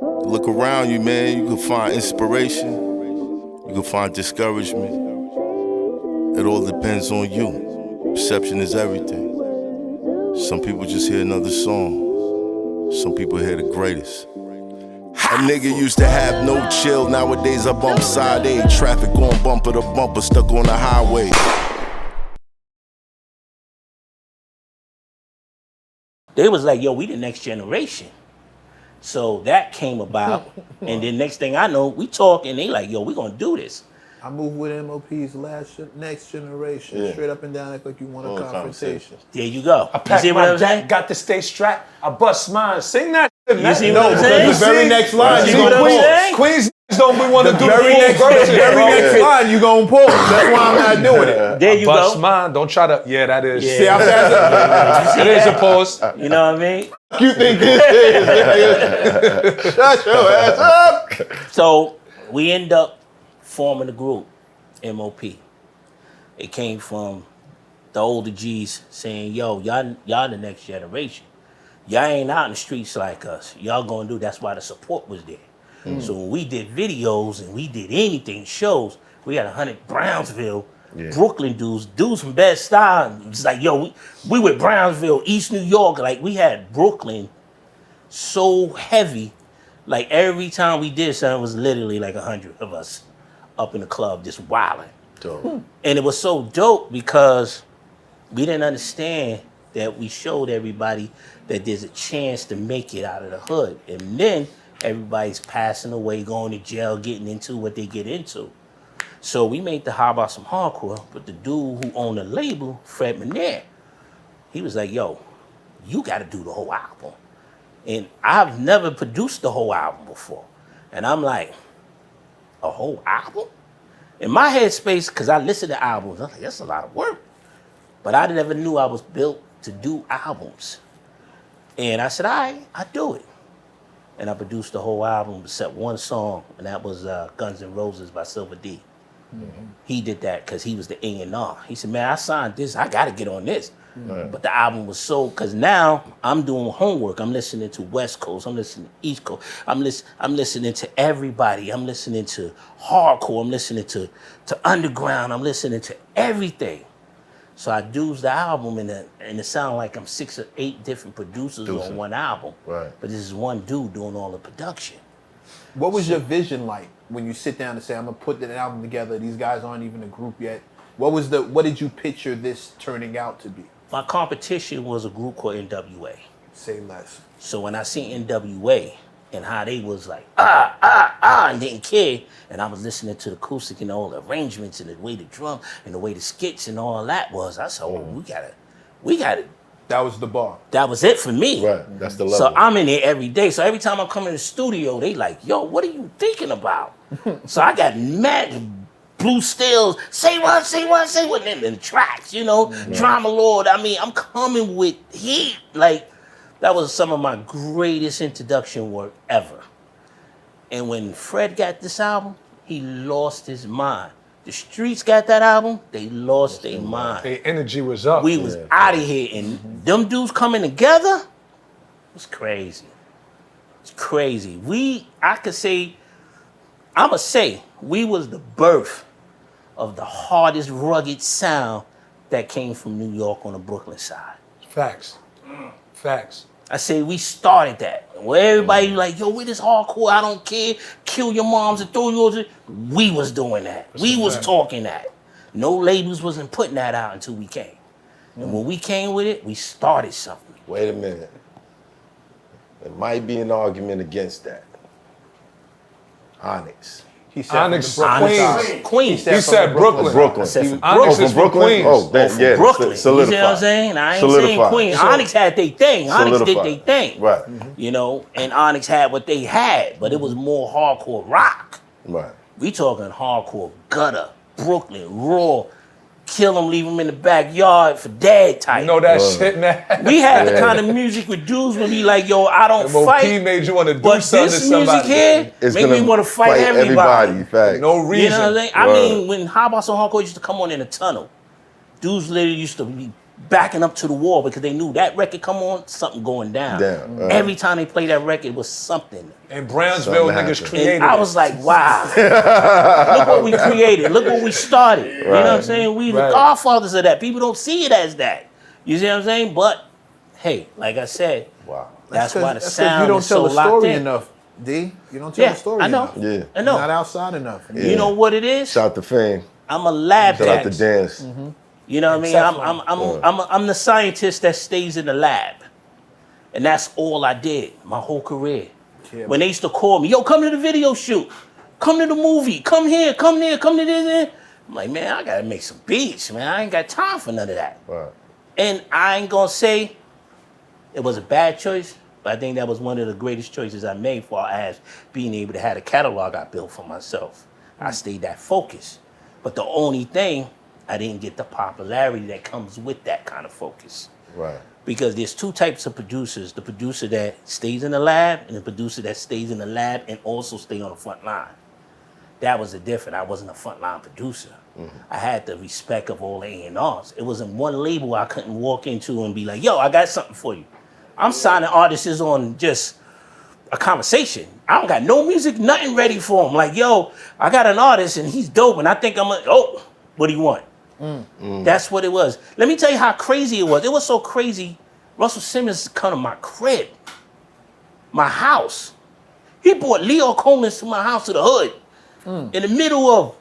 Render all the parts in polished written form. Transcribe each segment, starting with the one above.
Look around you, man. You can find inspiration. You can find discouragement. It all depends on you. Perception is everything. Some people just hear another song. Some people hear the greatest. A nigga used to have no chill. Nowadays I bump side A. Traffic going bumper to bumper, stuck on the highway. They was like, yo, we the next generation. So that came about, and then next thing I know, we talk, and they like, yo, we gonna do this. I moved with MOP's next generation, straight up and down, like you want a conversation. There you go. I packed my jack, got to stay strapped. I bust mine. Sing that shit, man. You see what I'm saying? The very next line, you gonna pull. Queens don't be want to do very next line, you gonna pull. That's why I'm not doing it. There you bust go. mine. Don't try to. Yeah, that is. Yeah. See how fast It is a pause. You know what I mean? you think this is? Shut your ass up. So we end up forming a group, MOP. It came from the older G's saying, yo, y'all the next generation. Y'all ain't out in the streets like us. Y'all gonna do, that's why the support was there. So when we did videos and we did anything, shows, we had 100 Brownsville, Brooklyn dudes from Bed-Stuy. It's like, yo, we with Brownsville, East New York. Like, we had Brooklyn so heavy. Like, every time we did something, it was literally like 100 of us up in the club just wilding. Dope. And it was so dope because we didn't understand that we showed everybody that there's a chance to make it out of the hood. And then everybody's passing away, going to jail, getting into what they get into. So we made the How About Some Hardcore, but the dude who owned the label, Fred Meniere, he was like, yo, you got to do the whole album. And I've never produced the whole album before. And I'm like, a whole album? In my headspace, because I listened to albums, I was like, that's a lot of work. But I never knew I was built to do albums. And I said, all right, I'll do it. And I produced the whole album except one song, and that was Guns N' Roses by Silver D. He did that because he was the A&R. He said, man, I signed this. I got to get on this. But the album was so, because now I'm doing homework. I'm listening to West Coast. I'm listening to East Coast. I'm listening to everybody. I'm listening to hardcore. I'm listening to underground. I'm listening to everything. So I do the album, and it sounds like I'm 6 or 8 different producers on one album. Right. But this is one dude doing all the production. What was your vision like when you sit down and say, I'm gonna put that album together, these guys aren't even a group yet? What did you picture this turning out to be? My competition was a group called NWA. Say less. So when I seen NWA and how they was like, and didn't care, and I was listening to the acoustic and all the arrangements and the way the drum and the way the skits and all that was, I said, oh, we gotta. That was the bar. That was it for me. Right, that's the level. So I'm in there every day. So every time I come in the studio, they like, yo, what are you thinking about? So I got mad blue stills, say what, and the tracks, you know, Drama Lord. I mean, I'm coming with heat. Like, that was some of my greatest introduction work ever. And when Fred got this album, he lost his mind. The streets got that album, they lost their mind. Their energy was up. We was out of here, and them dudes coming together, it was crazy. It's crazy. I'ma say, we was the birth of the hardest, rugged sound that came from New York on the Brooklyn side. Facts. I say we started that. Where everybody like, yo, we this hardcore, I don't care, kill your moms and throw yours. We was doing that. We was talking that. No labels wasn't putting that out until we came. And when we came with it, we started something. Wait a minute. There might be an argument against that. Onyx. He said Onyx, Queens. He said Brooklyn. Brooklyn. I said from Onyx Brooklyn. is from Queens. Oh, then, yeah. Brooklyn. You see what I'm saying? I ain't saying Queens. Onyx had their thing. Onyx did their thing. Right. You know, and Onyx had what they had, but it was more hardcore rock. Right. We talking hardcore gutter, Brooklyn, raw, kill them, leave them in the backyard for dad type. You know that shit, man? We had the kind of music with dudes when be like, yo, I don't MOP fight. made you want to do But something to this somebody. music here made me want to fight everybody. Fact. No reason. You know what I'm saying? I mean, when How About Some Hardcore used to come on in a tunnel, dudes literally used to be backing up to the wall because they knew that record come on, something going down. Every time they play that record, it was something. In Brownsville, niggas created And I was like, wow. Look what we created. Look what we started. You know what I'm saying? We the godfathers of that. People don't see it as that. You see what I'm saying? But, hey, like I said, that's why the sound you don't is tell so the locked story in. enough, D. You don't tell the story I know. enough. Yeah. I know. Not outside enough. Yeah. You know what it is? Shout out to Fame. I'm a lab Shout out to cat. Dance. You know what I mean? I'm the scientist that stays in the lab. And that's all I did my whole career. Yeah, When they used to call me, yo, come to the video shoot. Come to the movie. Come here, come there, come to this. I'm like, man, I gotta make some beats, man. I ain't got time for none of that. Right. And I ain't gonna say it was a bad choice, but I think that was one of the greatest choices I made for as being able to have a catalog I built for myself. I stayed that focused. But the only thing, I didn't get the popularity that comes with that kind of focus. Right. Because there's two types of producers. The producer that stays in the lab and the producer that stays in the lab and also stay on the front line. That was the difference. I wasn't a frontline producer. I had the respect of all the A&Rs. It wasn't one label I couldn't walk into and be like, yo, I got something for you. I'm signing artists on just a conversation. I don't got no music, nothing ready for him. Like, yo, I got an artist and he's dope and I think what do you want? That's what it was. Let me tell you how crazy it was. It was so crazy. Russell Simmons come to my crib, my house. He brought Leo Coleman to my house to the hood in the middle of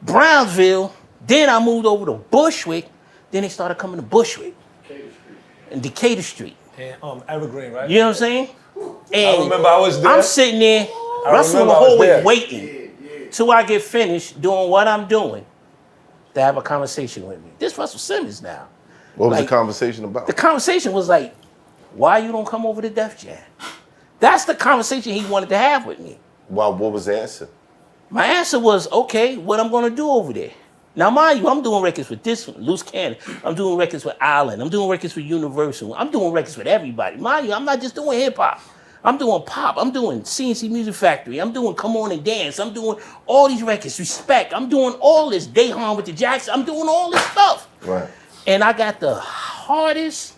Brownsville. Then I moved over to Bushwick. Then they started coming to Bushwick and Decatur Street. And Evergreen, right? You know what I'm saying? And I remember I was there. I'm sitting there, Russell in the remember I was hallway there. waiting till I get finished doing what I'm doing to have a conversation with me. This Russell Simmons now. What was Like, the conversation about? The conversation was like, why you don't come over to Def Jam? That's the conversation he wanted to have with me. Wow, what was the answer? My answer was, okay, what I'm gonna do over there. Now, mind you, I'm doing records with this one, Loose Cannon. I'm doing records with Island. I'm doing records with Universal. I'm doing records with everybody. Mind you, I'm not just doing hip hop. I'm doing pop. I'm doing CNC Music Factory. I'm doing Come On and Dance. I'm doing all these records, Respect. I'm doing all this, Dayhan with the Jackson. I'm doing all this stuff. Right. And I got the hardest,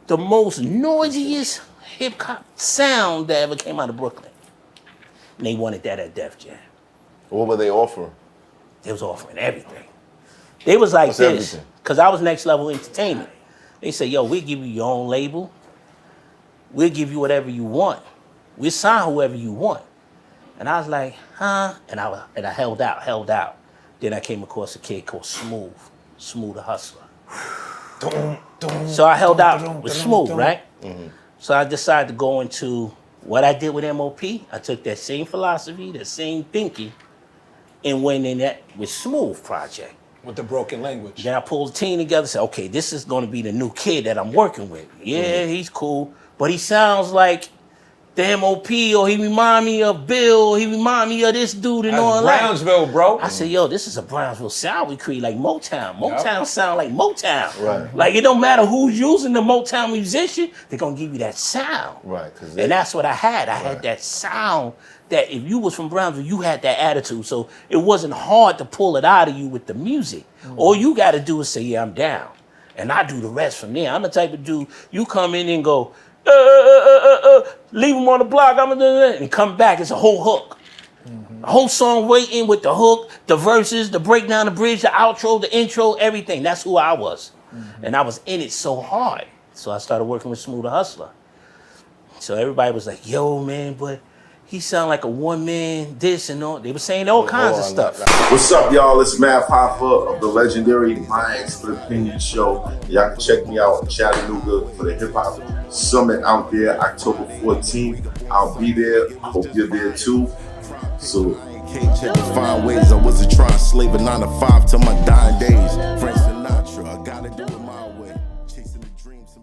the most noisiest hip hop sound that ever came out of Brooklyn. And they wanted that at Def Jam. What were they offering? They was offering everything. They was like What's this, everything? because I was Next Level Entertainment. They said, yo, we'll give you your own label. We'll give you whatever you want. We'll sign whoever you want. And I was like, huh? And I held out. Then I came across a kid called Smooth the Hustler. So I held out with Smooth, right? So I decided to go into what I did with MOP. I took that same philosophy, that same thinking, and went in that with Smooth project. With the broken language. Then I pulled the team together and said, okay, this is going to be the new kid that I'm working with. Yeah, he's cool, but he sounds like the MOP, or he remind me of Bill, he remind me of this dude and all that. Brownsville, bro. I said, yo, this is a Brownsville sound we create, like Motown. Motown sound like Motown. Right. Like, it don't matter who's using the Motown musician, they're going to give you that sound. Right. And that's what I had. I had that sound that if you was from Brownsville, you had that attitude. So it wasn't hard to pull it out of you with the music. All you got to do is say, yeah, I'm down. And I do the rest from there. I'm the type of dude, you come in and go, leave him on the block, I'm gonna and come back, it's a whole hook. A whole song waiting with the hook, the verses, the breakdown, the bridge, the outro, the intro, everything. That's who I was. And I was in it so hard. So I started working with Smooth the Hustler. So everybody was like, yo, man, but he sound like a one-man this and all. They were saying all kinds of stuff. What's up, y'all? It's Matt Hoffa of the legendary My Expert Opinion Show. Y'all can check me out in Chattanooga for the Hip Hop Summit out there, October 14th. I'll be there. Hope you're there too. So, Can't check to find ways. I wasn't trying to slave a 9 to 5 till my dying days. Frank Sinatra, I gotta do it my way. Chasing the dreams.